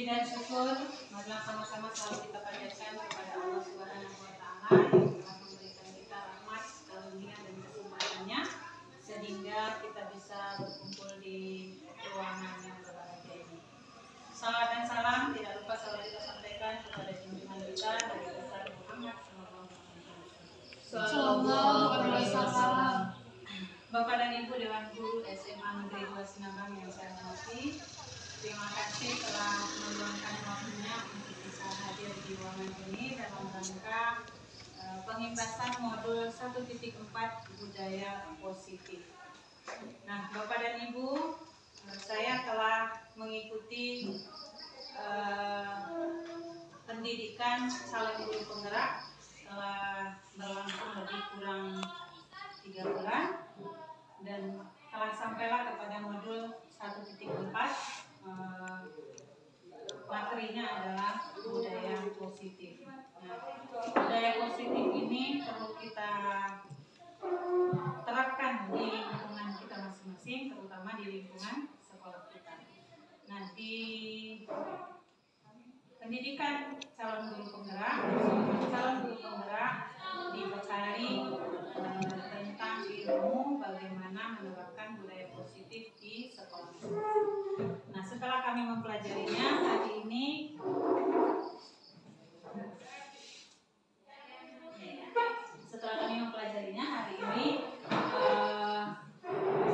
Puji dan syukur marilah sama-sama selalu kita panjatkan kepada Allah Subhanahu wa Ta'ala yang telah memberikan kita rahmat, karunia dan kesempatannya sehingga kita bisa berkumpul di ruangan yang berbahagia ini. Salam dan salam tidak lupa selalu kita sampaikan kepada junjungan kita Nabi besar Muhammad sallallahu alaihi wasallam. Bapak dan Ibu Dewan Guru SMA Negeri 2 Sinabang yang saya hormati, terima kasih telah meluangkan waktunya untuk bisa hadir di ruangan ini dalam rangka pengimbasan modul 1.4 budaya positif. Nah, Bapak dan Ibu, saya telah mengikuti pendidikan calon guru penggerak setelah berlangsung lebih kurang 3 bulan dan telah sampailah kepada modul 1.4. Materinya adalah budaya positif. Nah, budaya positif ini perlu kita terapkan di lingkungan kita masing-masing, terutama di lingkungan sekolah kita. Nah, di pendidikan calon guru penggerak dibekali tentang ilmu bagaimana menerapkan budaya positif di sekolah. Nah, setelah kami mempelajarinya hari ini,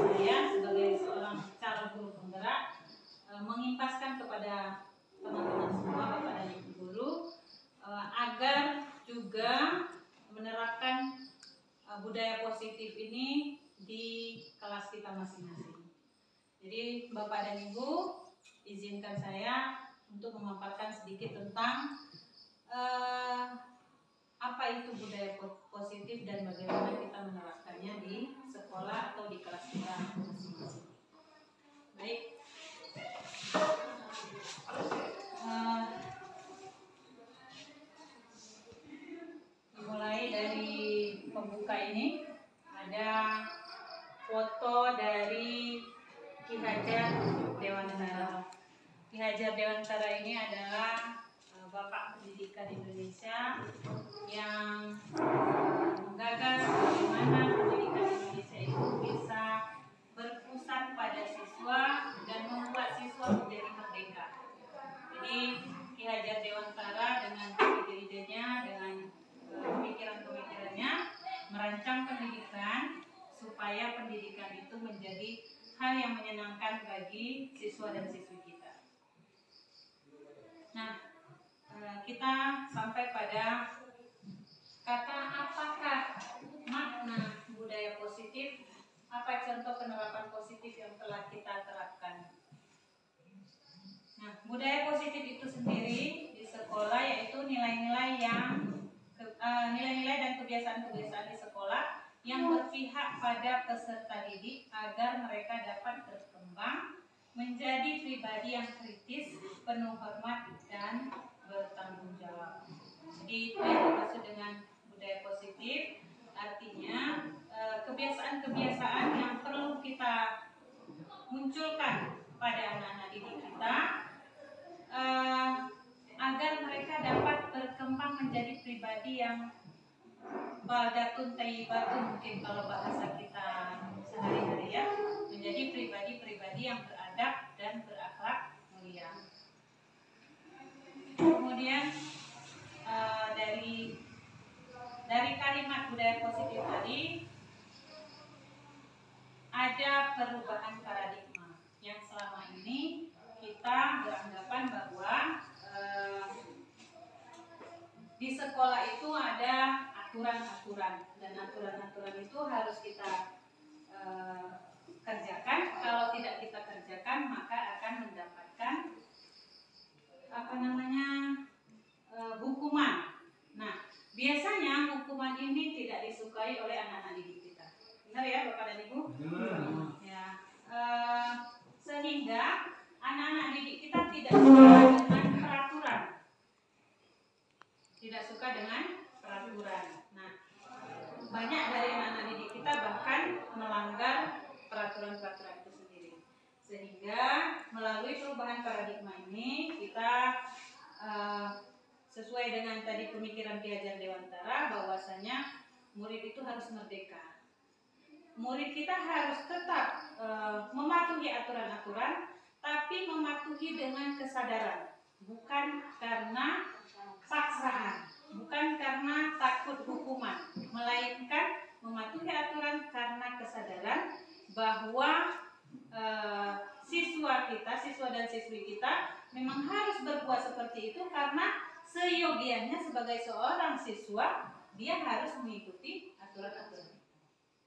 saya sebagai seorang calon guru penggerak mengimpaskan kepada teman-teman semua, Bapak dan Ibu guru, agar juga menerapkan budaya positif ini di kelas kita masing-masing. Jadi Bapak dan Ibu, izinkan saya untuk memaparkan sedikit tentang apa itu budaya positif dan bagaimana kita menerapkannya di sekolah atau di kelas kita masing-masing. Baik. Mulai dari pembuka ini ada foto dari Ki Hajar Dewantara. Ki Hajar Dewantara ini adalah Bapak Pendidikan Indonesia yang menggagas bagaimana pendidikan Indonesia itu bisa berpusat pada siswa dan membuat siswa menjadi merdeka. Jadi Ki Hajar Dewantara dengan ide-idenya, dengan pemikiran-pemikirannya merancang pendidikan supaya pendidikan itu menjadi hal yang menyenangkan bagi siswa dan siswi kita. Nah, kita sampai pada kata apakah makna budaya positif, apa contoh penerapan positif yang telah kita terapkan. Nah, budaya positif itu sendiri di sekolah yaitu nilai-nilai dan kebiasaan-kebiasaan di sekolah yang berpihak pada peserta didik agar mereka dapat berkembang menjadi pribadi yang kritis, penuh hormat dan bertanggung jawab. Jadi itu yang dimaksud dengan budaya positif, artinya kebiasaan-kebiasaan yang perlu kita munculkan pada anak-anak didik kita agar mereka dapat berkembang menjadi pribadi yang baldatun thayyibatun, mungkin kalau bahasa kita sehari-hari ya, menjadi pribadi-pribadi yang beradab dan berakhlak mulia. Kemudian dari kalimat budaya positif tadi ada perubahan paradigma yang selama ini kita beranggapan bahwa di sekolah itu ada aturan-aturan dan aturan-aturan itu harus kita kerjakan. Kalau tidak kita kerjakan maka akan mendapatkan hukuman. Nah, biasanya hukuman ini tidak disukai oleh anak-anak didik kita. Benar ya Bapak dan Ibu? Ya, sehingga anak-anak didik kita tidak suka dengan peraturan. Tidak suka dengan peraturan. Nah, banyak dari anak-anak didik kita bahkan melanggar peraturan-peraturan itu sendiri. Sehingga melalui perubahan perubahan paradigma ini kita sesuai dengan tadi pemikiran Ki Hajar Dewantara bahwasanya murid itu harus merdeka. Murid kita harus tetap mematuhi aturan-aturan, tapi mematuhi dengan kesadaran, bukan karena paksaan, bukan karena takut hukuman, melainkan mematuhi aturan karena kesadaran bahwa siswa dan siswi kita memang harus berbuat seperti itu karena seyogianya sebagai seorang siswa dia harus mengikuti aturan-aturan.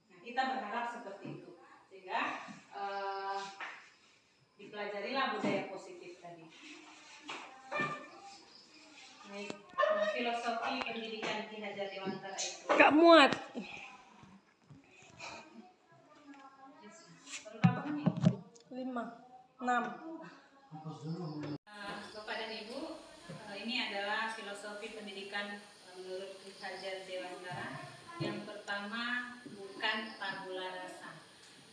Nah, kita berharap seperti itu sehingga dipelajarilah budaya positif tadi. Baik, filosofi pendidikan Ki Hajar Dewantara itu. Gak muat. Baru berapa menit? 5, 6. Bapak dan Ibu, ini adalah filosofi pendidikan menurut Ki Hajar Dewantara. Yang pertama, bukan tabula rasa.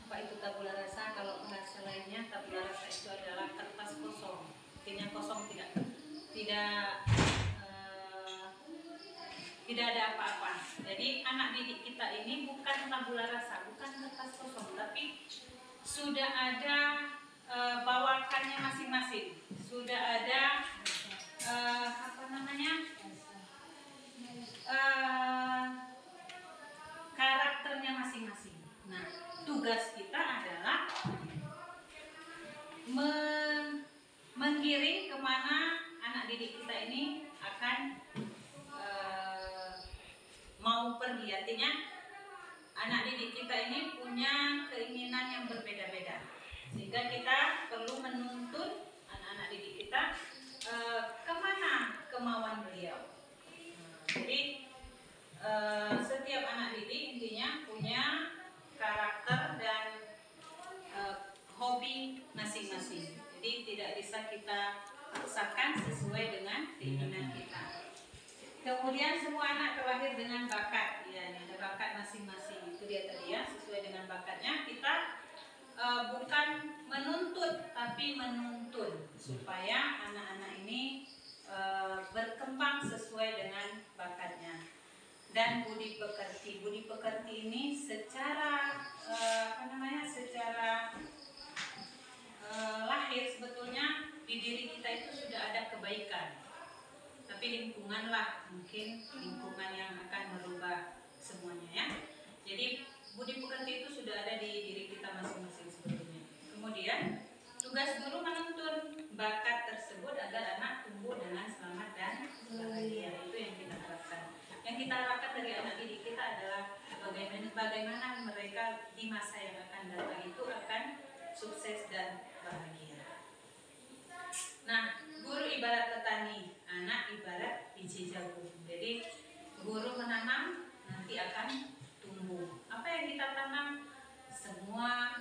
Apa itu tabula rasa? Kalau bahasa lainnya, tabula rasa itu adalah kertas kosong. Artinya kosong, tidak ada apa-apa. Jadi anak didik kita ini bukan tabula rasa, bukan kertas kosong, tapi sudah ada bawakannya masing-masing, sudah ada karakternya masing-masing. Nah, tugas kita adalah menggiring kemana anak didik kita ini akan mau pergi. Artinya anak didik kita ini punya keinginan yang berbeda-beda, sehingga kita perlu menuntun anak-anak didik kita kemana kemauan beliau. Jadi setiap anak didik intinya punya karakter dan hobi masing-masing. Jadi tidak bisa kita paksakan sesuai dengan keinginan kita. Kemudian semua anak terlahir dengan bakat, ya, ada bakat masing-masing. Itu dia tadi ya, sesuai dengan bakatnya. Kita bukan menuntut, tapi menuntun supaya anak-anak ini berkembang sesuai dengan bakatnya. Dan budi pekerti ini secara secara lahir sebetulnya di diri kita itu sudah ada kebaikan. Tapi lingkunganlah mungkin lingkungan yang akan merubah semuanya ya. Jadi budi pekerti itu sudah ada di diri kita masing-masing sebetulnya. Kemudian tugas guru menuntun bakat tersebut agar anak tumbuh dengan selamat dan bahagia. Itu yang kita harapkan. Yang kita harapkan dari anak didik kita adalah bagaimana mereka di masa yang akan datang itu akan sukses dan bahagia. Nah, guru ibarat petani, anak ibarat biji jagung. Jadi guru menanam, nanti akan tumbuh. Apa yang kita tanam? Semua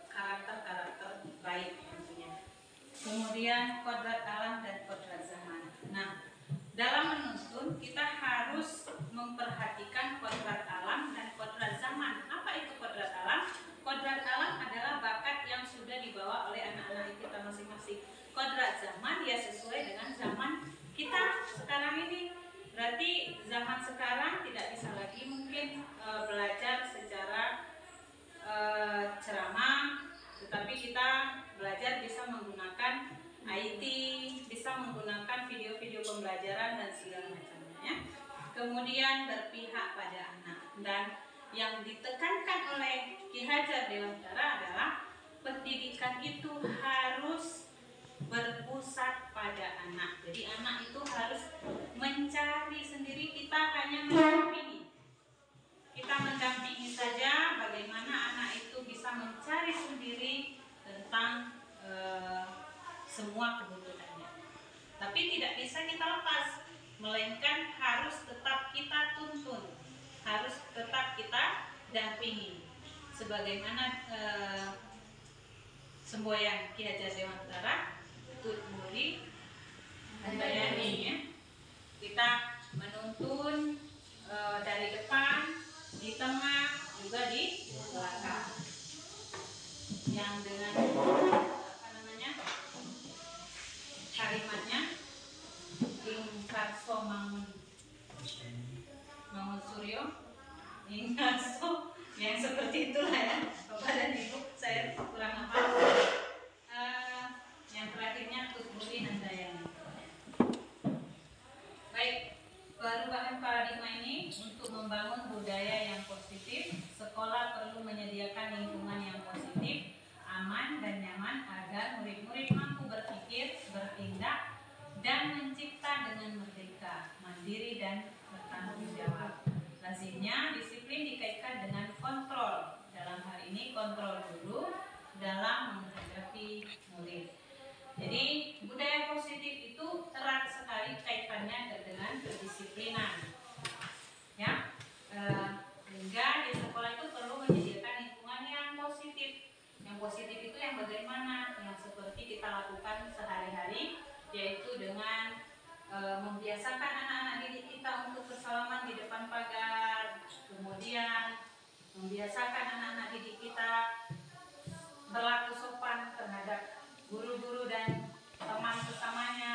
karakter-karakter baik tentunya. Kemudian kodrat alam dan kodrat zaman. Nah, dalam menuntun kita harus memperhatikan kodrat alam dan kodrat zaman. Apa itu kodrat alam? Kodrat alam adalah bakat yang sudah dibawa oleh anak-anak kita masing-masing. Kodrat zaman ya sesuai dengan zaman kita sekarang ini. Berarti zaman sekarang tidak bisa lagi mungkin belajar secara ceramah, tetapi kita belajar bisa menggunakan IT, bisa menggunakan video-video pembelajaran dan segala macamnya ya. Kemudian berpihak pada anak, dan yang ditekankan oleh Ki Hajar Dewantara adalah pendidikan itu harus berpusat pada anak. Jadi anak itu harus mencari sendiri, kita hanya mendampingi. Kita mendampingi saja bagaimana anak itu bisa mencari sendiri tentang semua kebutuhannya. Tapi tidak bisa kita lepas, melainkan harus tetap kita tuntun, harus tetap kita dampingi. Sebagaimana semboyan Ki Hajar Dewantara, Tut Muri Handayani ya. Kita menuntun dari depan, di tengah, juga di belakang. Yang dengan berpikir, bertindak, dan mencipta dengan merdeka, mandiri, dan bertanggung jawab. Lazimnya disiplin dikaitkan dengan kontrol. Dalam hal ini kontrol guru dalam menghadapi murid. Jadi budaya positif itu erat sekali kaitannya dengan kedisiplinan. Ya, sehingga di sekolah itu perlu menyediakan lingkungan yang positif. Yang positif itu yang bagaimana? Yang seperti kita lakukan sehari-hari, yaitu dengan membiasakan anak-anak didik kita untuk bersalaman di depan pagar, kemudian membiasakan anak-anak didik kita berlaku sopan terhadap guru-guru dan teman sesamanya,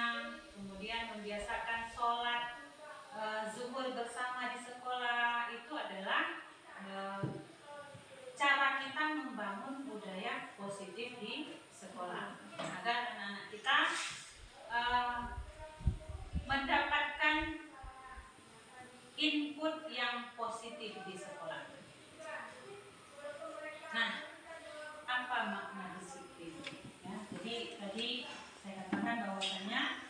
kemudian membiasakan sholat zuhur bersama di sekolah. Itu adalah cara kita membangun budaya positif di sekolah agar anak-anak kita mendapatkan input yang positif di sekolah. Nah, apa makna disiplin? Ya, jadi tadi saya katakan bahwasanya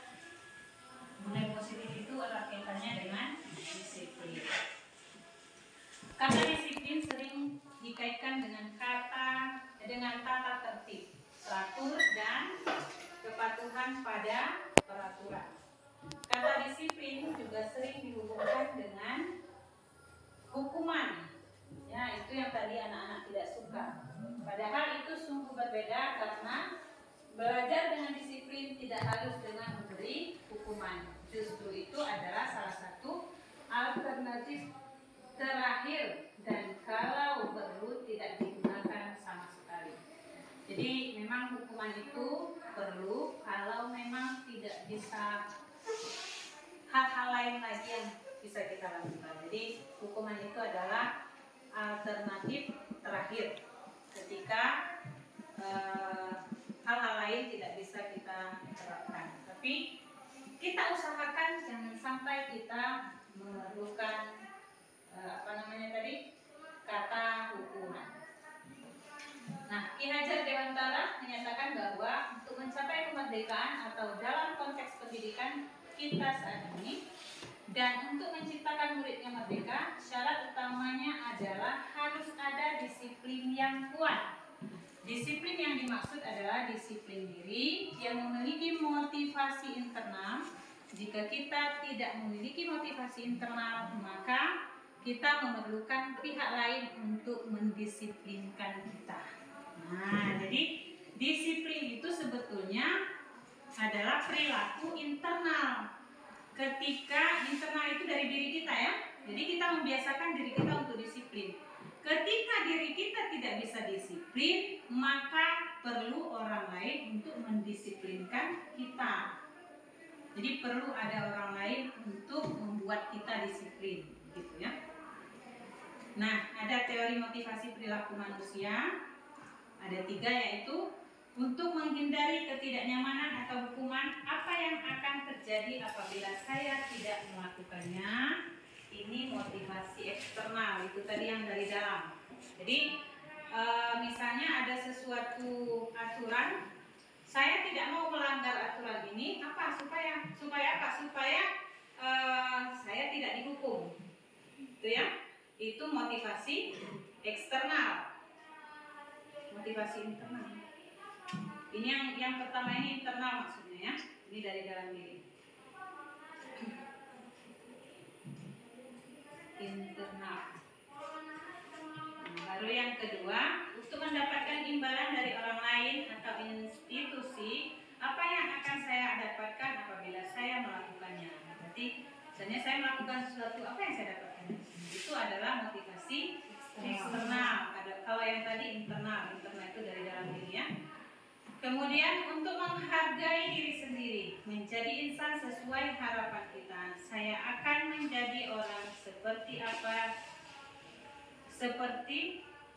budaya positif itu erat kaitannya dengan disiplin. Kata disiplin sering dikaitkan dengan tata tertib, teratur, dan kepatuhan pada peraturan. Kata disiplin juga sering dihubungkan dengan hukuman. Ya, itu yang tadi anak-anak tidak suka. Padahal itu sungguh berbeda karena belajar dengan disiplin tidak harus dengan memberi hukuman. Justru itu adalah salah satu alternatif terakhir dan kalau perlu tidak digunakan sama sekali. Jadi memang hukuman itu perlu kalau memang tidak bisa hal-hal lain lagi yang bisa kita lakukan. Jadi hukuman itu adalah alternatif terakhir ketika hal-hal lain tidak bisa kita terapkan. Tapi kita usahakan jangan sampai kita memerlukan kata hukuman. Nah, Ki Hajar Dewantara menyatakan bahwa untuk mencapai kemerdekaan atau dalam konteks pendidikan kita saat ini dan untuk menciptakan murid yang merdeka, syarat utamanya adalah harus ada disiplin yang kuat. Disiplin yang dimaksud adalah disiplin diri yang memiliki motivasi internal. Jika kita tidak memiliki motivasi internal, maka kita memerlukan pihak lain untuk mendisiplinkan kita. Nah, jadi disiplin itu sebetulnya adalah perilaku internal. Ketika internal itu dari diri kita ya. Jadi kita membiasakan diri kita untuk disiplin. Ketika diri kita tidak bisa disiplin, maka perlu orang lain untuk mendisiplinkan kita. Jadi perlu ada orang lain untuk membuat kita disiplin, gitu ya. Nah, ada teori motivasi perilaku manusia. Ada 3, yaitu untuk menghindari ketidaknyamanan atau hukuman, apa yang akan terjadi apabila saya tidak melakukannya. Ini motivasi eksternal, itu tadi yang dari dalam. Jadi misalnya ada sesuatu aturan, saya tidak mau melanggar aturan ini, supaya apa? Supaya saya tidak dihukum, itu ya. Itu motivasi eksternal. Motivasi internal. Ini yang pertama, ini internal maksudnya ya. Ini dari dalam diri. Internal. Baru yang kedua, untuk mendapatkan imbalan dari orang lain atau institusi, apa yang akan saya dapatkan apabila saya melakukannya? Berarti misalnya saya melakukan sesuatu, apa yang saya dapatkan? Itu adalah motivasi eksternal. Kalau yang tadi internal itu dari dalam diri ya. Kemudian untuk menghargai diri sendiri, menjadi insan sesuai harapan kita. Saya akan menjadi orang seperti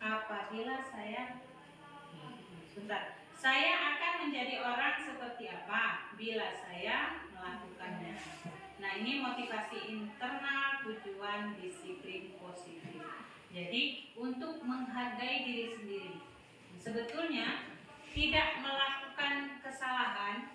apabila saya Saya akan menjadi orang seperti apa bila saya melakukannya. Nah, ini motivasi internal tujuan disiplin positif. Jadi untuk menghargai diri sendiri. Sebetulnya tidak melakukan kesalahan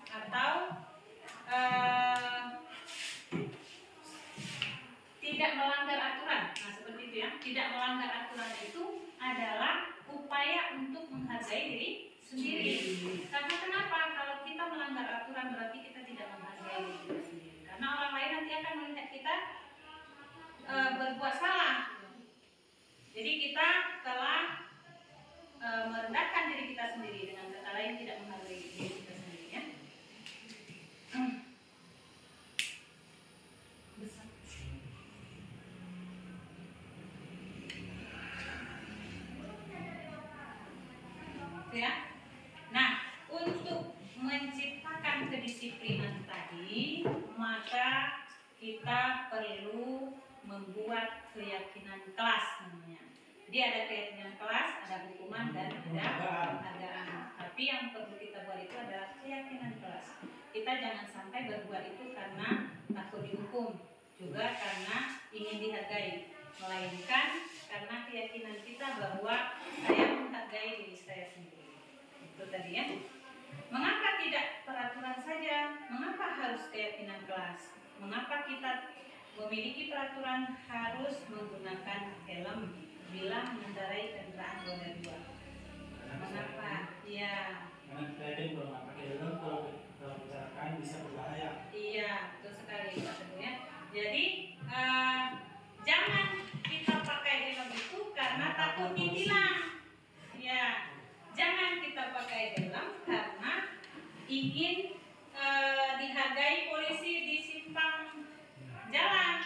tidak melanggar aturan. Nah, seperti itu ya. Tidak melanggar aturan itu adalah upaya untuk menghargai diri sendiri. Karena kenapa? Kalau kita melanggar aturan berarti kita tidak menghargai diri kita sendiri. Karena orang lain nanti akan melihat kita berbuat salah. Jadi kita telah merendahkan diri kita sendiri, dengan kata lain tidak menghargai diri kita sendiri ya. Ya. Nah, untuk menciptakan kedisiplinan tadi, maka kita perlu membuat keyakinan kelas namanya. Jadi ada keyakinan kelas, ada hukuman dan ada penghargaan. Tapi yang perlu kita buat itu adalah keyakinan kelas. Kita jangan sampai berbuat itu karena takut dihukum, juga karena ingin dihargai, melainkan karena keyakinan kita bahwa saya menghargai diri saya sendiri. Itu tadi ya. Mengapa tidak peraturan saja? Mengapa harus keyakinan kelas? Mengapa kita memiliki peraturan harus menggunakan helm bila mengendarai kendaraan roda 2? Mengapa? Ya. Karena kita yakin kalau nggak pakai helm, kalau kecelakaan bisa berbahaya. Iya, betul sekali Pak Teguh ya. Jadi jangan kita pakai helm itu karena takut ditilang. Ya, jangan kita pakai helm karena ingin dihargai polisi di simpang jalan,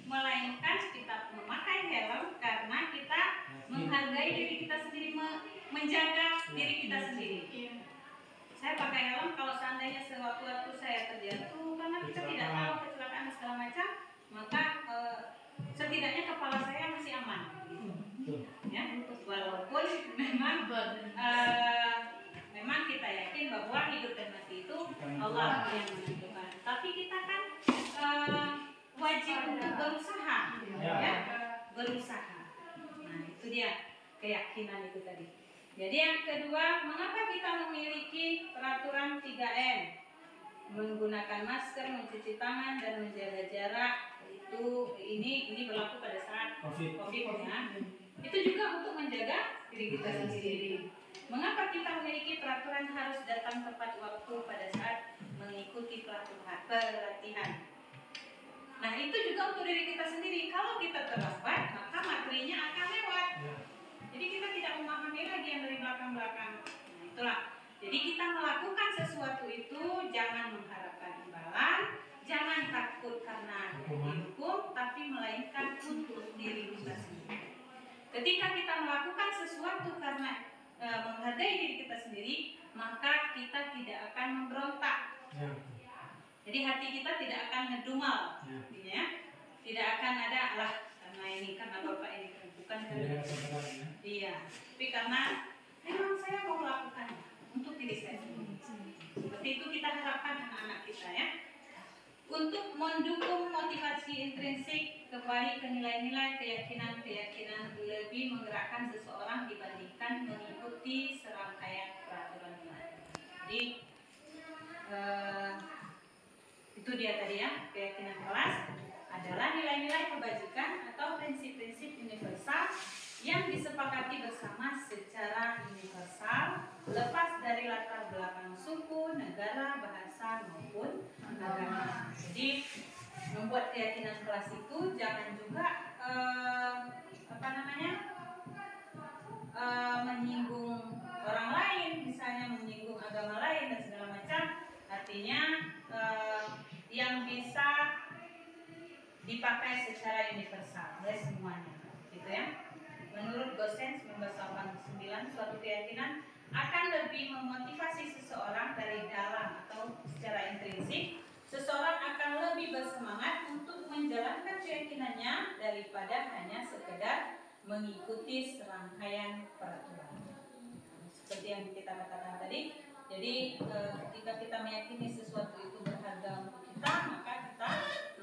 melainkan kita memakai helm karena kita menghargai diri kita sendiri, menjaga diri kita sendiri. Saya pakai helm kalau seandainya sewaktu-waktu saya terjatuh, karena kita tidak tahu kecelakaan segala macam, maka setidaknya kepala saya masih aman. Ya, walaupun memang kita yakin bahwa hidup dan mati itu Allah yang menentukan. Tapi kita kan wajib untuk berusaha, ya, berusaha. Nah, itu dia keyakinan itu tadi. Jadi yang kedua, mengapa kita memiliki peraturan 3M? Menggunakan masker, mencuci tangan, dan menjaga jarak. Ini berlaku pada saat COVID ya. Itu juga untuk menjaga diri kita sendiri. Mengapa kita memiliki peraturan harus datang tepat waktu pada saat mengikuti pelatihan? Nah, itu juga untuk diri kita sendiri. Kalau kita terlambat, maka materinya akan lewat. Jadi kita tidak memahami lagi yang dari belakang-belakang. Nah, itulah. Jadi kita melakukan sesuatu itu jangan mengharapkan imbalan, jangan takut karena dihukum, tapi melainkan untuk diri kita sendiri. Ketika kita melakukan sesuatu karena menghargai diri kita sendiri, maka kita tidak akan memberontak. Jadi hati kita tidak akan ngedumel, ya. Tidak akan ada lah karena ini, karena bapak ini, bukan karena iya, tapi karena memang saya mau melakukan untuk diri saya sendiri. Seperti itu kita harapkan anak-anak kita ya. Untuk mendukung motivasi intrinsik kembali ke nilai-nilai keyakinan lebih menggerakkan seseorang dibandingkan mengikuti serangkaian peraturan lain. Jadi itu dia tadi ya, keyakinan kelas adalah nilai-nilai kebajikan atau prinsip-prinsip universal yang disepakati bersama secara universal, lepas dari latar belakang suku, negara, bahasa maupun agama. Jadi membuat keyakinan kelas itu jangan juga menyinggung orang lain, misalnya menyinggung agama lain dan segala macam. Artinya yang bisa dipakai secara universal oleh semuanya, gitu ya. Menurut Gosen 1989, suatu keyakinan akan lebih memotivasi seseorang dari dalam atau secara intrinsik. Seseorang akan lebih bersemangat untuk menjalankan keyakinannya daripada hanya sekedar mengikuti serangkaian peraturan. Seperti yang kita katakan tadi, jadi ketika kita meyakini sesuatu itu berharga untuk kita, maka kita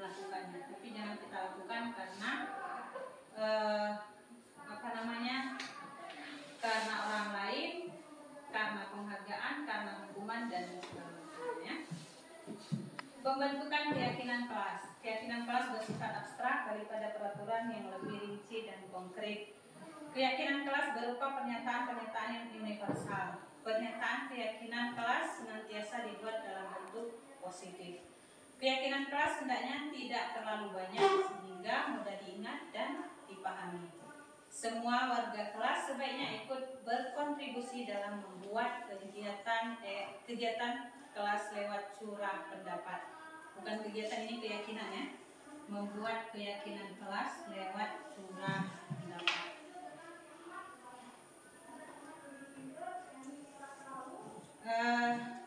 melakukannya. Tapi jangan kita lakukan karena karena orang lain, karena penghargaan, karena hukuman dan sebagainya. Pembentukan keyakinan kelas. Keyakinan kelas bersifat abstrak daripada peraturan yang lebih rinci dan konkret. Keyakinan kelas berupa pernyataan-pernyataan yang universal. Pernyataan keyakinan kelas senantiasa dibuat dalam bentuk positif. Keyakinan kelas hendaknya tidak terlalu banyak sehingga mudah diingat dan dipahami. Semua warga kelas sebaiknya ikut berkontribusi dalam membuat kegiatan kelas lewat curah pendapat. Bukan kegiatan, ini keyakinan ya. Membuat keyakinan kelas lewat curah pendapat.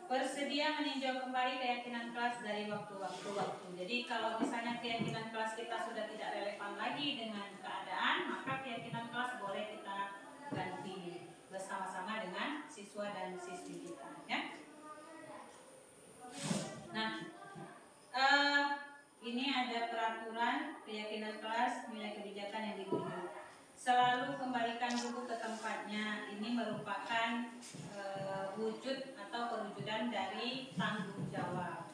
Bersedia meninjau kembali keyakinan kelas dari waktu-waktu. Jadi kalau misalnya keyakinan kelas kita sudah tidak relevan lagi dengan keadaan, maka keyakinan kelas boleh kita ganti bersama-sama dengan siswa dan siswi kita ya. Nah, ini ada peraturan keyakinan kelas, nilai kebijakan yang dituju. Selalu kembalikan buku ke tempatnya. Ini merupakan wujud atau perwujudan dari tanggung jawab.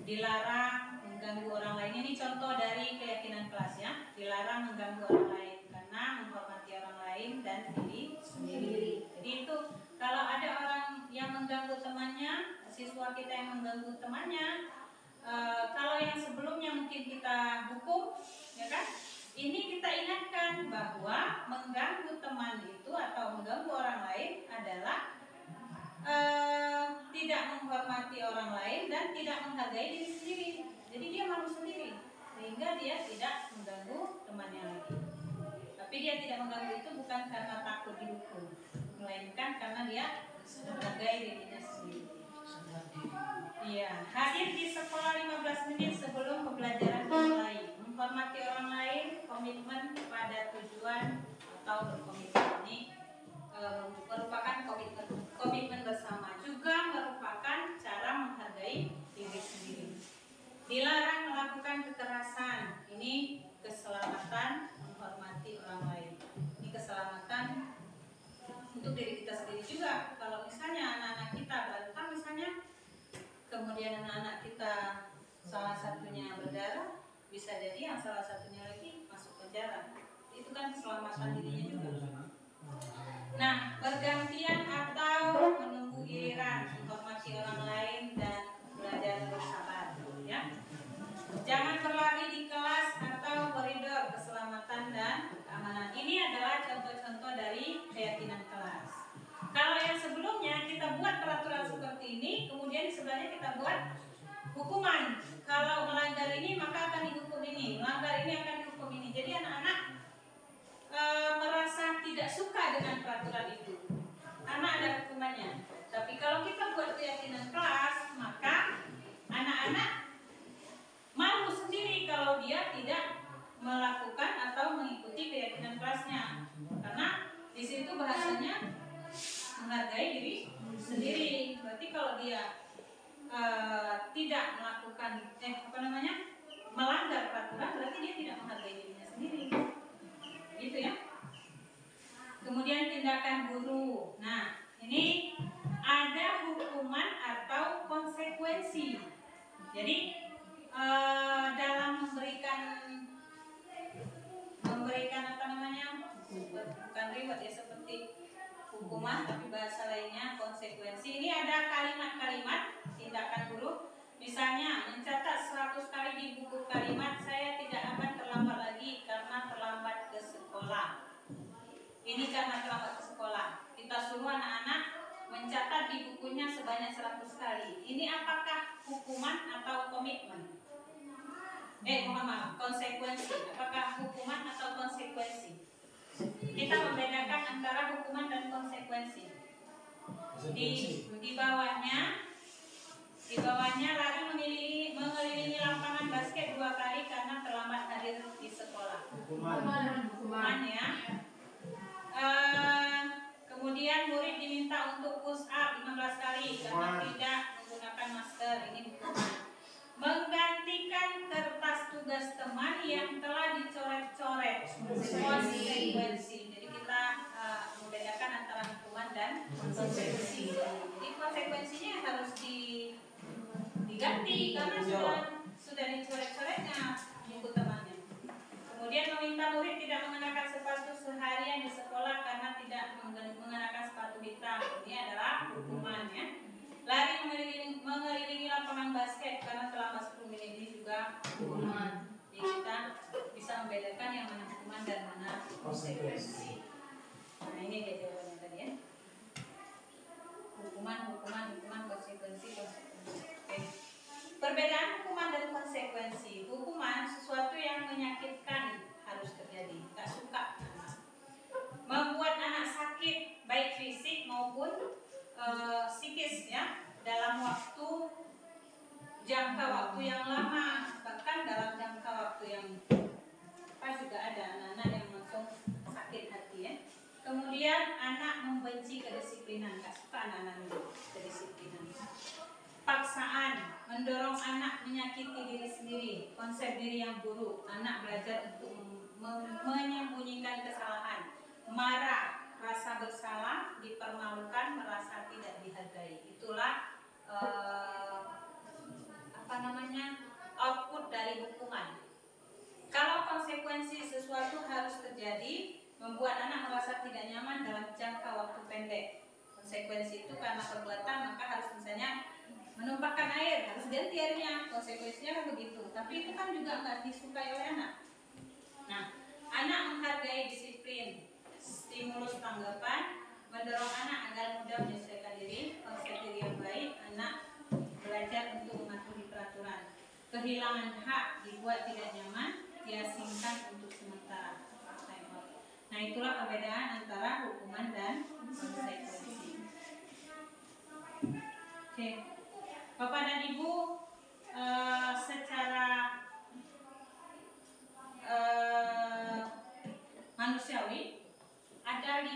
Dilarang mengganggu orang lain. Ini contoh dari keyakinan kelas ya. Dilarang mengganggu orang lain karena menghormati orang lain dan diri sendiri. Jadi itu kalau ada orang yang mengganggu temannya, siswa kita yang mengganggu temannya, kalau yang sebelumnya mungkin kita hukum, ya kan? Ini kita ingatkan bahwa mengganggu teman itu atau mengganggu orang lain adalah tidak menghormati orang lain dan tidak menghargai diri sendiri. Jadi dia malu sendiri, sehingga dia tidak mengganggu temannya lagi. Tapi dia tidak mengganggu itu bukan karena takut dihukum, melainkan karena dia menghargai dirinya sendiri. Iya, hadir di sekolah 15 menit sebelum pembelajaran dimulai. Menghormati orang lain, komitmen pada tujuan atau berkomitmen ini merupakan komitmen bersama, juga merupakan cara menghargai diri sendiri. Dilarang melakukan kekerasan. Ini keselamatan, menghormati orang lain. Ini keselamatan untuk diri kita sendiri juga. Kalau misalnya anak-anak kita berantem misalnya, kemudian anak-anak kita salah satunya berdarah, bisa jadi yang salah satunya lagi masuk penjara. Itu kan keselamatan dirinya juga. Nah, bergantian atau menunggu giliran, menghormati orang lain dan belajar bersabar, ya. Jangan berlari di kelas atau koridor, keselamatan dan keamanan. Ini adalah contoh-contoh dari keyakinan kelas. Kalau yang sebelumnya kita buat peraturan seperti ini, kemudian sebelahnya kita buat hukuman. Kalau melanggar ini maka akan dihukum ini, melanggar ini akan dihukum ini. Jadi anak-anak merasa tidak suka dengan peraturan itu karena ada hukumannya. Tapi kalau kita buat keyakinan kelas, maka anak-anak malu sendiri kalau dia tidak melakukan atau mengikuti keyakinan kelasnya, karena di situ bahasanya menghargai diri sendiri. Berarti kalau dia tidak melakukan melanggar peraturan, berarti dia tidak menghargai dirinya sendiri. Gitu ya. Kemudian tindakan guru. Nah, ini ada hukuman atau konsekuensi. Jadi dalam memberikan bukan reward ya, seperti hukuman tapi bahasa lainnya konsekuensi. Ini ada kalimat-kalimat tindakan guru. Misalnya mencatat 100 kali di buku kalimat, saya tidak akan terlambat lagi karena terlambat ke sekolah. Ini karena terlambat ke sekolah. Kita suruh anak-anak mencatat di bukunya sebanyak 100 kali. Ini apakah hukuman atau komitmen? Konsekuensi. Apakah hukuman atau konsekuensi? Kita membedakan antara hukuman dan konsekuensi. Di bawahnya lari mengelilingi lapangan basket 2 kali karena terlambat hadir di sekolah. Hukuman ya. Kemudian murid diminta untuk push up 15 kali karena tidak menggunakan masker. Ini hukuman. Menggantikan kertas tugas teman yang telah dicoret-coret. Konsekuensi. Jadi kita membedakan antara hukuman dan konsekuensi. Jadi konsekuensinya harus diganti diganti karena sudah dicoret-coretnya buku temannya. Kemudian meminta murid tidak mengenakan sepatu seharian di sekolah karena tidak mengenakan sepatu hitam. Ini adalah hukumannya. Lari mengelilingi lapangan basket karena selama 10 menit ini juga hukuman. Jadi kita bisa membedakan yang mana hukuman dan mana konsekuensi. Nah ini dia jawabannya tadi ya. Hukuman, konsekuensi. Oke. Perbedaan hukuman dan konsekuensi. Hukuman sesuatu yang menyakitkan harus terjadi. Tak suka. Membuat anak sakit baik fisik maupun psikis ya dalam jangka waktu yang lama, bahkan dalam jangka waktu yang juga ada anak-anak yang langsung sakit hati ya. Kemudian anak membenci kedisiplinan, tak suka anak-anak kedisiplinan. Paksaan, mendorong anak menyakiti diri sendiri, konsep diri yang buruk. Anak belajar untuk menyembunyikan kesalahan. Marah, rasa bersalah, dipermalukan, merasa tidak dihargai. Itulah output dari hukuman. Kalau konsekuensi sesuatu harus terjadi, membuat anak merasa tidak nyaman dalam jangka waktu pendek. Konsekuensi itu karena perbuatan maka harus misalnya menumpahkan air, harus ganti airnya. Konsekuensinya kan begitu. Tapi itu kan juga nggak disukai oleh anak. Nah, anak menghargai disiplin, stimulus tanggapan, mendorong anak agar mudah menyesuaikan diri, konsep diri yang baik, anak belajar untuk mematuhi peraturan. Kehilangan hak dibuat tidak nyaman, diasingkan untuk sementara. Nah itulah perbedaan antara hukuman dan konsekuensi. Oke, Bapak dan Ibu, secara manusiawi ada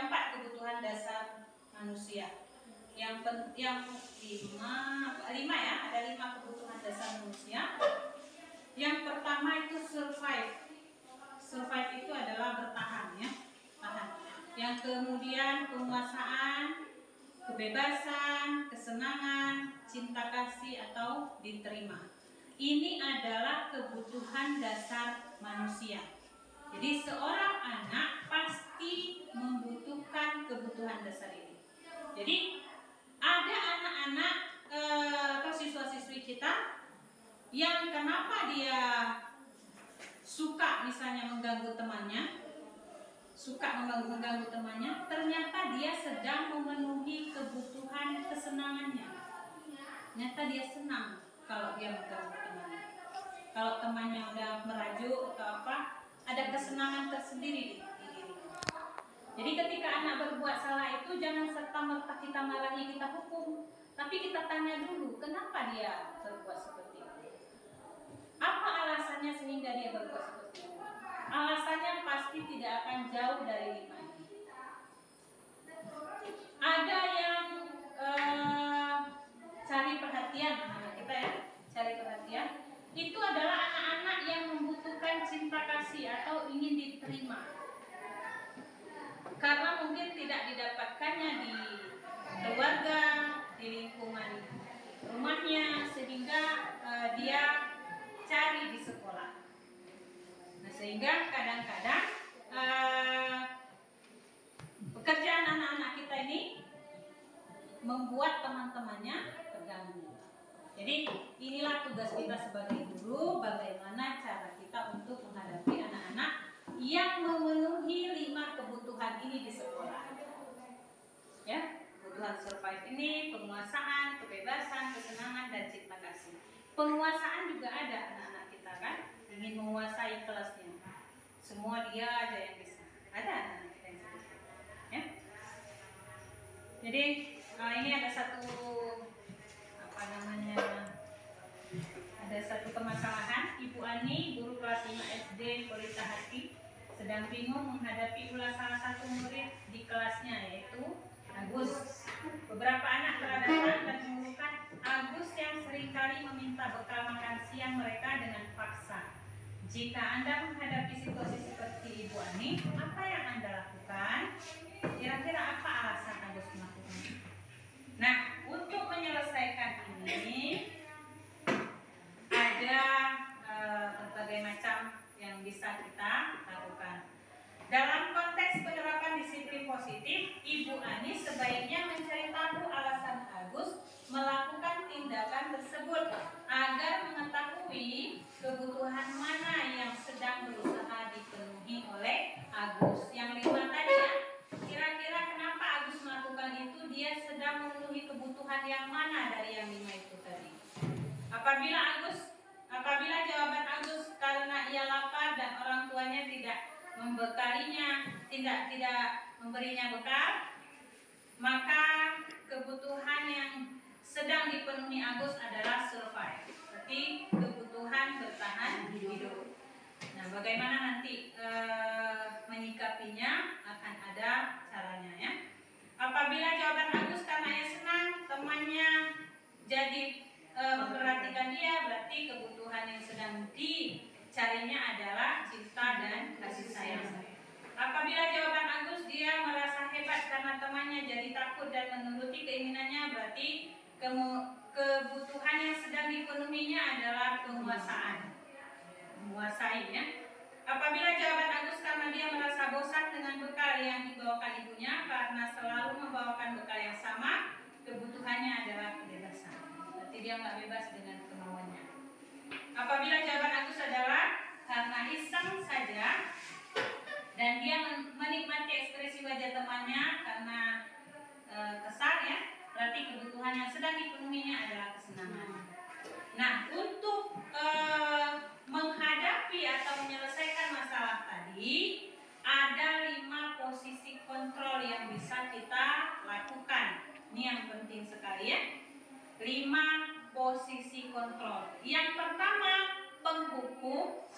4 kebutuhan dasar manusia. Yang 5 ya, ada 5 kebutuhan dasar manusia. Yang pertama itu survive. Survive itu adalah bertahan ya, tahan. Yang kemudian penguasaan, kebebasan, kesenangan, cinta kasih atau diterima. Ini adalah kebutuhan dasar manusia. Jadi seorang anak pasti membutuhkan kebutuhan dasar ini. Jadi ada anak-anak atau siswa-siswi kita yang kenapa dia suka misalnya mengganggu temannya, ternyata dia sedang memenuhi kebutuhan kesenangannya. Ternyata dia senang kalau dia mengganggu temannya. Kalau temannya udah merajuk atau apa, ada kesenangan tersendiri di dirinya. Jadi ketika anak berbuat salah itu jangan serta-merta kita marahi, kita hukum, tapi kita tanya dulu kenapa dia berbuat seperti itu. Apa alasannya sehingga dia berbuat seperti itu? Alasannya pasti tidak akan jauh dari 5 ini. Ada yang cari perhatian, anak kita ya, cari perhatian. Itu adalah anak-anak yang membutuhkan cinta kasih atau ingin diterima. Karena mungkin tidak didapatkannya di keluarga, di lingkungan rumahnya, sehingga dia cari di sekolah. Nah, sehingga kadang-kadang pekerjaan anak-anak kita ini membuat teman-temannya terganggu. Jadi inilah tugas kita sebagai guru, bagaimana cara kita untuk menghadapi anak-anak yang memenuhi 5 kebutuhan ini di sekolah. Ya, kebutuhan survive ini, penguasaan, kebebasan, kesenangan, dan cinta kasih. Penguasaan juga ada anak-anak kita kan, ingin menguasai kelasnya. Semua dia aja yang bisa. Ada anak-anak kita yang seperti itu. Ya. Jadi ini ada satu permasalahan. Ibu Ani, guru kelas 5 SD Pelita Hati, sedang bingung menghadapi ulah salah satu murid di kelasnya, yaitu Agus. Beberapa anak telah datang dan mengeluhkan Agus yang seringkali meminta bekal makan siang mereka dengan paksa. Jika Anda menghadapi situasi seperti Ibu Ani, apa yang Anda lakukan? Kira-kira apa alasan Agus melakukan? Nah, untuk menyelesaikan kebutuhan yang mana dari yang 5 itu tadi? Apabila jawaban Agus karena ia lapar dan orang tuanya tidak membekalinya, tidak memberinya bekal, maka kebutuhan yang sedang dipenuhi Agus adalah survive, berarti kebutuhan bertahan hidup. Nah, bagaimana nanti menyikapinya akan ada caranya ya. Apabila jawaban Agus karena ia senang temannya jadi memperhatikan dia, berarti kebutuhan yang sedang dicarinya adalah cinta dan kasih sayang. Apabila jawaban Agus dia merasa hebat karena temannya jadi takut dan menuruti keinginannya, berarti kebutuhan yang sedang dipenuhinya adalah penguasaan, menguasai ya. Apabila jawaban Agus karena dia merasa bosan dengan bekal yang dibawakan ibunya karena selalu membawakan bekal yang sama, kebutuhannya adalah kebebasan. Berarti dia nggak bebas dengan kemauannya. Apabila jawaban Agus adalah karena iseng saja dan dia menikmati ekspresi wajah temannya karena kesal ya, berarti kebutuhan yang sedang dipenuhinya adalah kesenangan. Nah, untuk menghadapi atau menyelesaikan masalah tadi, ada 5 posisi kontrol yang bisa kita lakukan. Ini yang penting sekali ya. 5 posisi kontrol. Yang pertama, penghukum,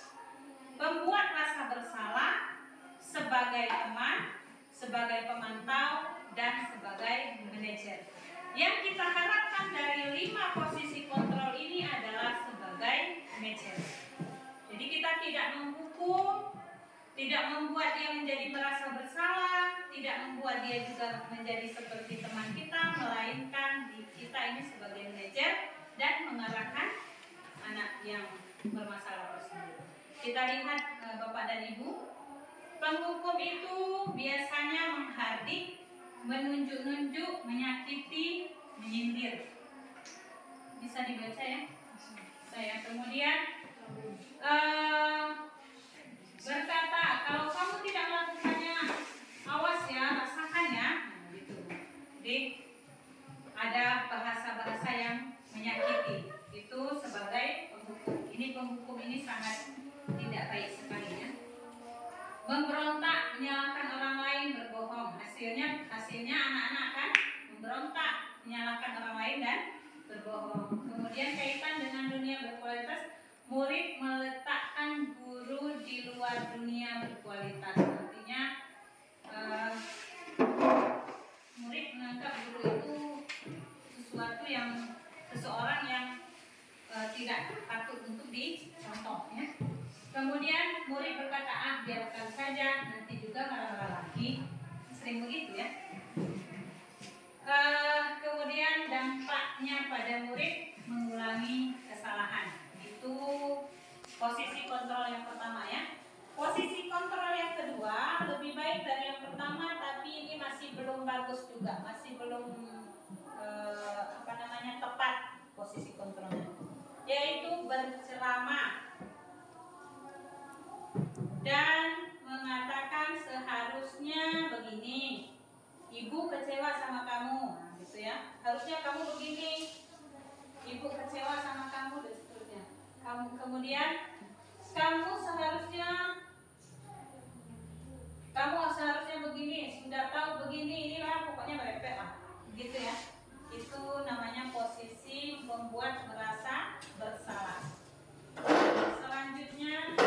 membuat rasa bersalah sebagai teman, sebagai pemantau, dan sebagai manajer. Yang kita harapkan dari 5 posisi kontrol ini adalah sebagai manajer. Jadi kita tidak menghukum, tidak membuat dia menjadi merasa bersalah, tidak membuat dia juga menjadi seperti teman kita, melainkan kita ini sebagai manajer dan mengarahkan anak yang bermasalah tersebut. Kita lihat Bapak dan Ibu, penghukum itu biasanya menghardik, menunjuk-nunjuk, menyakiti, menyindir. Bisa dibaca ya? Saya kemudian berkata, kalau kamu tidak melakukannya, awas ya, rasakan ya. Nah, gitu. Jadi ada bahasa-bahasa yang menyakiti. Itu sebagai penghukum. Ini penghukum ini sangat tidak baik sekali ya. Memberontak, menyalahkan orang lain, berbohong. Hasilnya anak-anak kan memberontak, menyalahkan orang lain dan berbohong. Kemudian kaitan dengan dunia berkualitas, murid meletakkan guru di luar dunia berkualitas. Artinya murid menganggap guru itu seseorang yang tidak patut untuk dicontoh ya. Kemudian murid berkata, biarkan saja, nanti juga marah-marah lagi. Sering begitu ya. Kemudian dampaknya pada murid mengulangi kesalahan. Itu posisi kontrol yang pertama ya. Posisi kontrol yang kedua lebih baik dari yang pertama, tapi ini masih belum bagus juga, masih belum tepat posisi kontrolnya. Yaitu berceramah dan mengatakan seharusnya begini, ibu kecewa sama kamu, nah, gitu ya. Harusnya kamu begini, ibu kecewa sama kamu dan seterusnya. Kemudian kamu seharusnya begini, sudah tahu begini, inilah pokoknya merepet lah, gitu ya. Itu namanya posisi membuat merasa bersalah. Selanjutnya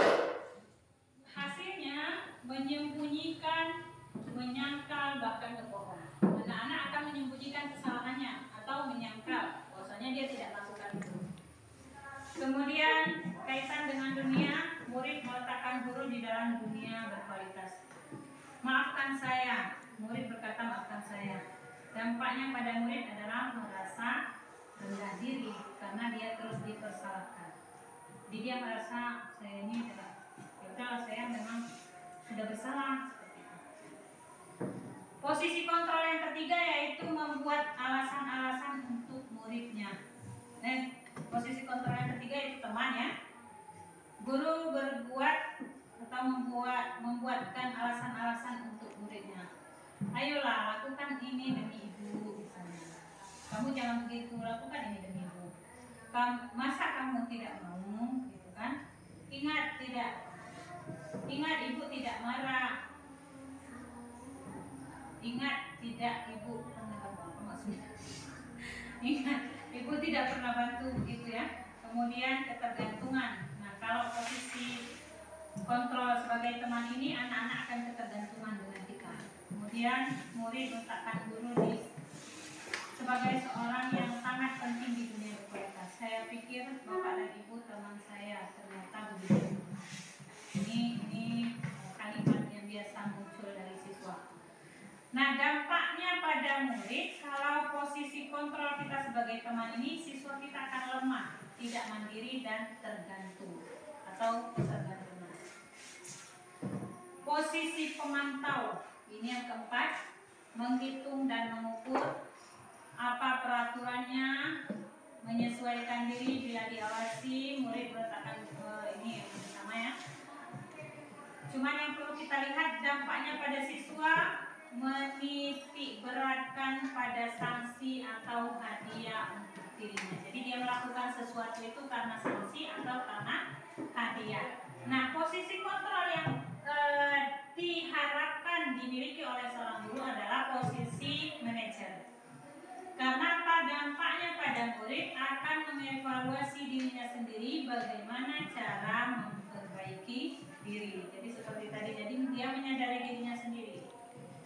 hasilnya menyembunyikan, menyangkal, bahkan berbohong. Anak-anak akan menyembunyikan kesalahannya atau menyangkal bahwasanya dia tidak melakukan itu. Kemudian kaitan dengan dunia, murid meletakkan guru di dalam dunia berkualitas. Maafkan saya, murid berkata maafkan saya. Dampaknya pada murid adalah merasa rendah diri karena dia terus dipersalahkan. Jadi dia merasa saya ini saya memang sudah bersalah. Posisi kontrol yang ketiga yaitu membuat alasan-alasan untuk muridnya. Posisi kontrol yang ketiga itu teman ya. Guru berbuat atau membuatkan alasan-alasan untuk muridnya. Ayolah lakukan ini demi ibu misalnya. Kamu jangan begitu lakukan ini demi ibu. Masa kamu tidak mau, gitu kan? Ingat ibu tidak marah. Ingat tidak ibu maksudnya. Ingat ibu tidak pernah bantu begitu ya. Kemudian ketergantungan. Nah, kalau posisi kontrol sebagai teman ini, anak-anak akan ketergantungan dengan kita. Kemudian murid meletakkan guru sebagai seorang yang sangat penting di dunia berkualitas. Saya pikir bapak dan ibu teman saya, ternyata begitu. Ini kalimat yang biasa muncul dari siswa. Nah, dampaknya pada murid, kalau posisi kontrol kita sebagai teman ini, siswa kita akan lemah, tidak mandiri dan tergantung atau ketergantungan. Posisi pemantau, ini yang keempat, menghitung dan mengukur apa peraturannya, menyesuaikan diri bila diawasi. Murid meletakkan ini yang pertama ya. Cuman yang perlu kita lihat dampaknya pada siswa, menitik beratkan pada sanksi atau hadiah untuk dirinya. Jadi dia melakukan sesuatu itu karena sanksi atau karena hadiah. Nah, posisi kontrol yang diharapkan dimiliki oleh seorang guru adalah posisi manajer. Karena apa? Dampaknya pada murid akan mengevaluasi dirinya sendiri, bagaimana cara memperbaiki diri. Jadi seperti tadi, jadi dia menyadari dirinya sendiri.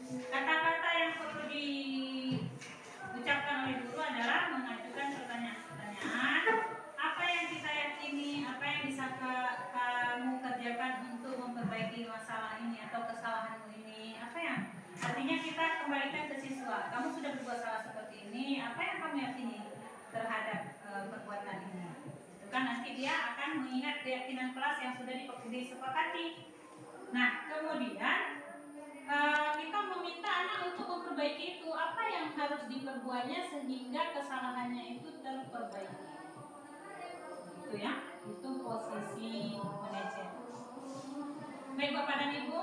Kata-kata yang perlu diucapkan oleh guru adalah mengajukan pertanyaan-pertanyaan. Apa yang kita yakini, apa yang bisa kamu kerjakan untuk memperbaiki masalah ini atau kesalahanmu ini? Apa yang artinya kita kembalikan ke siswa. Kamu sudah berbuat salah seperti ini. Apa yang kamu yakini terhadap perbuatan ini? Itu kan nanti dia akan mengingat keyakinan kelas yang sudah disepakati. Nah, kemudian kita meminta anak untuk memperbaiki itu. Apa yang harus diperbuatnya sehingga kesalahannya itu terperbaiki. Itu ya, itu posisi manajer. Baik Bapak dan Ibu,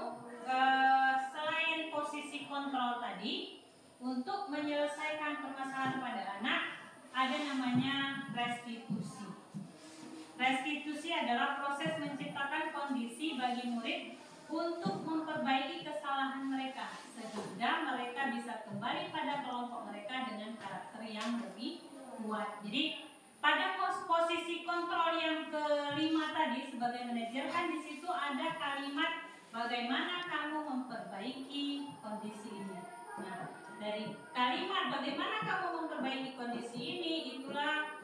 selain posisi kontrol tadi, untuk menyelesaikan permasalahan pada anak, ada namanya restitusi. Restitusi adalah proses menciptakan kondisi bagi murid untuk memperbaiki kesalahan mereka, sehingga mereka bisa kembali pada kelompok mereka dengan karakter yang lebih kuat. Jadi pada posisi kontrol yang kelima tadi sebagai manajer, kan di situ ada kalimat bagaimana kamu memperbaiki kondisi ini. Nah, dari kalimat bagaimana kamu memperbaiki kondisi ini, itulah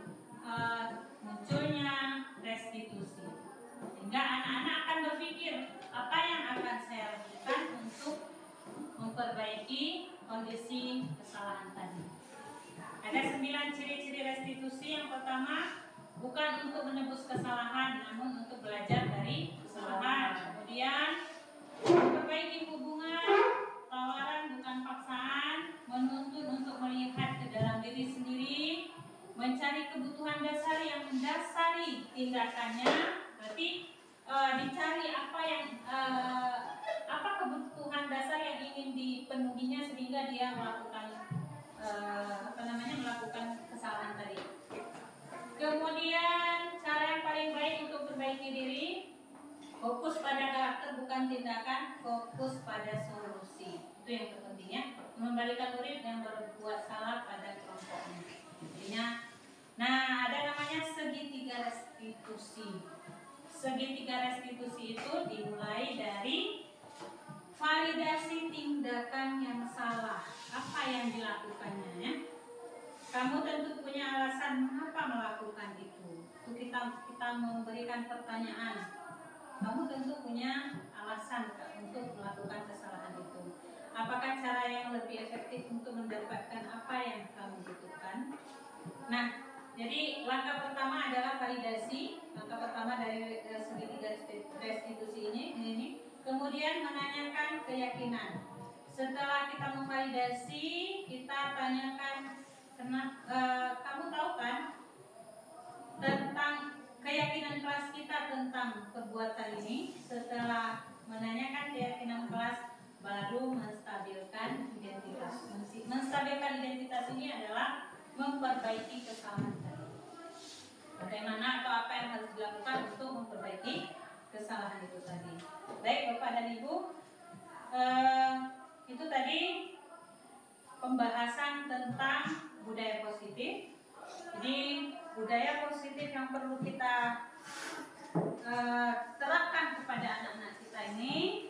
munculnya restitusi. Sehingga anak-anak akan berpikir, apa yang akan saya lakukan untuk memperbaiki kondisi kesalahan tadi. Ada 9 ciri-ciri restitusi. Yang pertama, bukan untuk menebus kesalahan, namun untuk belajar dari kesalahan. Kemudian, memperbaiki hubungan, tawaran bukan paksaan, menuntut untuk melihat ke dalam diri sendiri, mencari kebutuhan dasar yang mendasari tindakannya. Berarti dicari apa kebutuhan dasar yang ingin dipenuhinya sehingga dia melakukan melakukan kesalahan tadi. Kemudian cara yang paling baik untuk perbaiki diri, fokus pada karakter bukan tindakan, fokus pada solusi. Itu yang terpenting ya. Mengembalikan murid yang berbuat salah pada kelompoknya. Intinya, nah ada namanya segitiga restitusi. Segitiga restitusi itu dimulai dari validasi tindakan yang salah. Apa yang dilakukannya ya? Kamu tentu punya alasan mengapa melakukan itu. Itu kita memberikan pertanyaan. Kamu tentu punya alasan untuk melakukan kesalahan itu. Apakah cara yang lebih efektif untuk mendapatkan apa yang kamu butuhkan? Nah, jadi langkah pertama adalah validasi. Langkah pertama dari segitiga restitusi ini. Kemudian menanyakan keyakinan. Setelah kita memvalidasi, kita tanyakan, kamu tahu kan tentang keyakinan kelas kita tentang perbuatan ini. Setelah menanyakan keyakinan kelas, baru menstabilkan identitas. Menstabilkan identitas ini adalah memperbaiki kesalahan tadi. Bagaimana atau apa yang harus dilakukan untuk memperbaiki kesalahan itu tadi. Baik Bapak dan Ibu, itu tadi pembahasan tentang budaya positif. Jadi budaya positif yang perlu kita terapkan kepada anak-anak kita ini,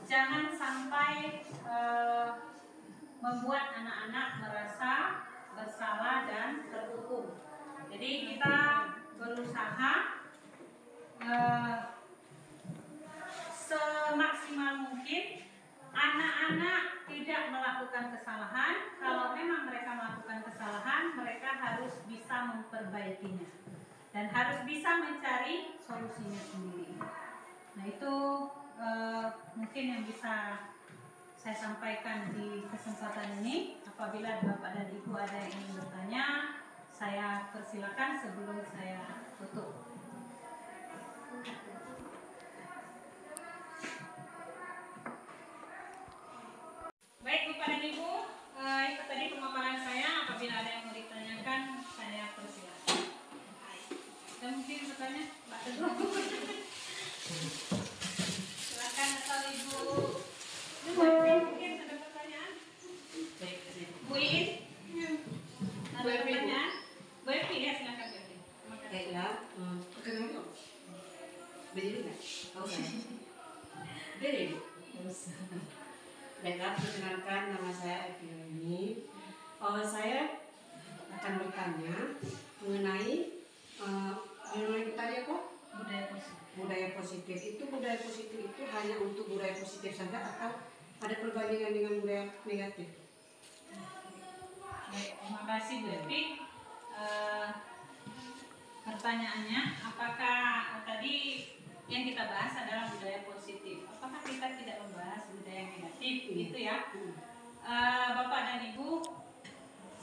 jangan sampai membuat anak-anak merasa bersalah dan terhukum. Jadi kita berusaha semaksimal mungkin anak-anak tidak melakukan kesalahan. Kalau memang mereka melakukan kesalahan, mereka harus bisa memperbaikinya dan harus bisa mencari solusinya sendiri. Nah itu mungkin yang bisa saya sampaikan di kesempatan ini. Apabila Bapak dan Ibu ada yang ingin bertanya, saya persilakan sebelum saya tutup. Baik Bapak dan Ibu, itu tadi pemaparan saya. Apabila ada yang mau ditanyakan, saya persilakan. Dan mungkin bertanya, Pak Teguh. Silakan atau Ibu. Mungkin ada pertanyaan? Bu Iin? Ada pertanyaan? Bu Evi ya, silakan Bu Evi. Baiklah, berdiri nggak? Oh ya, berdiri. Baiklah, perkenalkan nama saya Evi ini. Saya akan bertanya mengenai tadi apa? Budaya positif. Budaya positif itu hanya untuk budaya positif saja atau ada perbandingan dengan budaya negatif? Baik, terima kasih Bu Evi. Pertanyaannya, apakah tadi yang kita bahas adalah budaya positif? Apakah kita tidak membahas budaya negatif? Gitu ya. Bapak dan Ibu,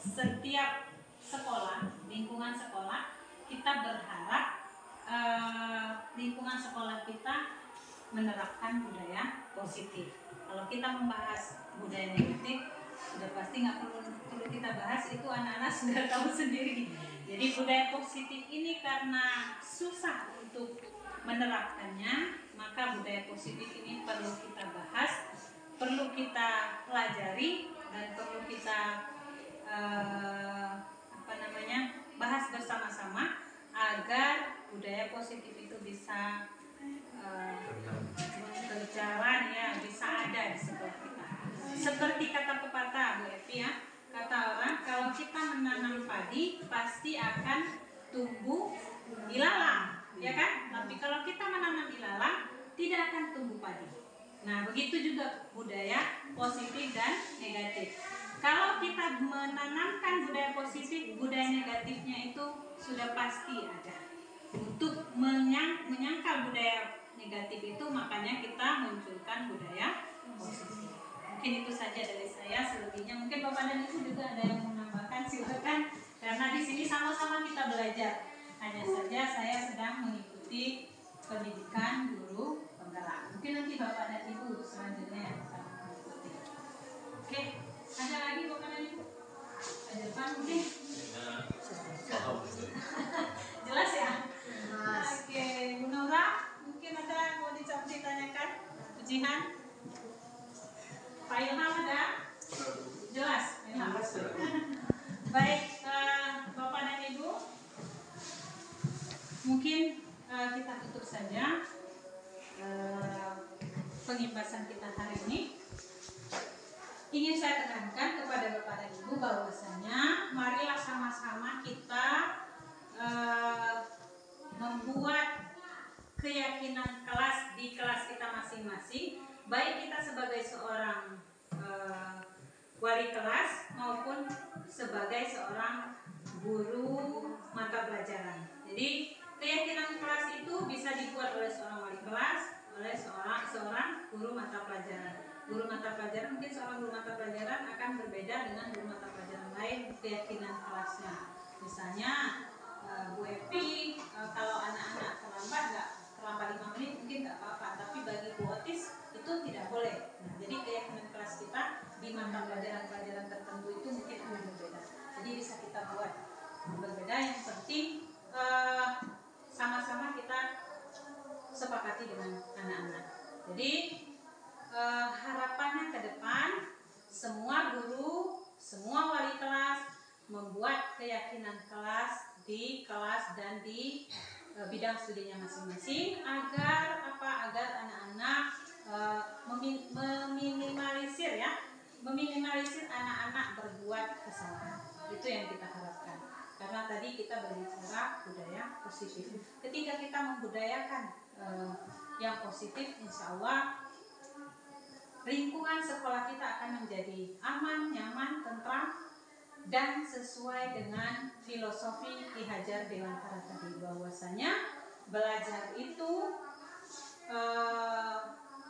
setiap sekolah, lingkungan sekolah, kita berharap lingkungan sekolah kita menerapkan budaya positif. Kalau kita membahas budaya negatif, sudah pasti nggak perlu kita bahas, itu anak-anak sudah tahu sendiri. Jadi budaya positif ini karena susah untuk menerapkannya, maka budaya positif ini perlu kita bahas, perlu kita pelajari, dan perlu kita bahas bersama-sama agar budaya positif itu bisa berjalan, ya, bisa ada di sekolah kita. Seperti kata pepatah Bu Evi ya, kata orang kalau kita menanam padi pasti akan tumbuh ilalang, ya kan? Tapi kalau kita menanam ilalang tidak akan tumbuh padi. Nah begitu juga budaya positif dan negatif. Kalau kita menanamkan budaya positif, budaya negatifnya itu sudah pasti ada. Untuk menyangkal budaya negatif itu, makanya kita munculkan budaya positif. Mungkin itu saja dari saya. Selebihnya mungkin Bapak dan Ibu juga ada yang menambahkan, silakan. Karena di sini sama-sama kita belajar. Hanya saja saya sedang mengikuti pendidikan guru penggerak. Mungkin nanti Bapak dan Ibu selanjutnya yang akan mengikuti. Oke, ada lagi Bapak dan Ibu? Ada depan mungkin? Jelas ya? Oke, Bu Nora, mungkin ada mau ditanyakan? Pujihan? Pak Ilham ada? Jelas? Baik, Bapak dan Ibu, mungkin kita tutup saja pengimbasan kita hari ini. Ingin saya tekankan kepada Bapak dan Ibu bahwasanya marilah sama-sama kita membuat keyakinan kelas di kelas kita masing-masing, baik kita sebagai seorang wali kelas maupun sebagai seorang guru mata pelajaran. Jadi keyakinan kelas itu bisa dibuat oleh seorang wali kelas, oleh seorang guru mata pelajaran. Guru mata pelajaran, mungkin seorang guru mata pelajaran akan berbeda dengan guru mata pelajaran lain keyakinan kelasnya. Misalnya Bu Evi, kalau anak-anak terlambat 5 menit mungkin nggak apa-apa, tapi bagi Bu Otis itu tidak boleh. Nah, jadi keyakinan kelas kita di mata pelajaran-pelajaran tertentu itu mungkin akan berbeda. Jadi di kita buat berbeda. Yang penting sama-sama kita sepakati dengan anak-anak. Jadi harapannya ke depan semua guru, semua wali kelas membuat keyakinan kelas di kelas dan di bidang studinya masing-masing agar anak-anak meminimalisir anak-anak berbuat kesalahan. Itu yang kita harapkan. Karena tadi kita berbicara budaya positif. Ketika kita membudayakan yang positif, insya Allah lingkungan sekolah kita akan menjadi aman, nyaman, tentram, dan sesuai dengan filosofi Ki Hajar Dewantara tadi, bahwasanya belajar itu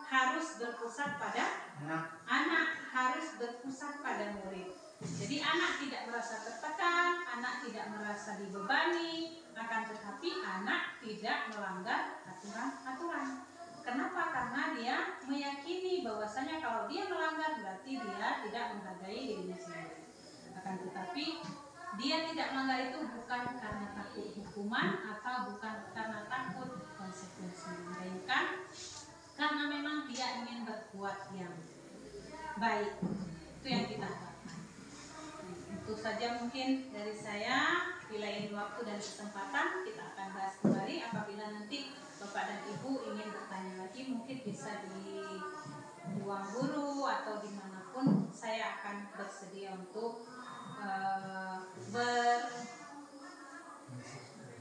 harus berpusat pada anak, harus berpusat pada murid. Jadi anak tidak merasa tertekan, anak tidak merasa dibebani, akan tetapi anak tidak melanggar aturan-aturan. Kenapa? Karena dia meyakini bahwasanya kalau dia melanggar berarti dia tidak menghargai dirinya sendiri. Akan tetapi dia tidak melanggar itu bukan karena takut hukuman atau bukan karena takut konsekuensi, melainkan karena memang dia ingin berbuat yang baik. Itu yang kita harapkan. Itu saja mungkin dari saya. Di lain waktu dan kesempatan kita akan bahas kembali. Apabila nanti Bapak dan Ibu ingin bertanya lagi, mungkin bisa di ruang guru atau dimanapun, saya akan bersedia untuk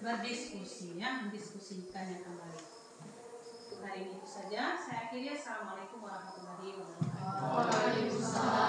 berdiskusi, ya, mendiskusikannya kembali. Untuk hari ini itu saja. Saya akhiri. Assalamualaikum warahmatullahi wabarakatuh. Waalaikumsalam.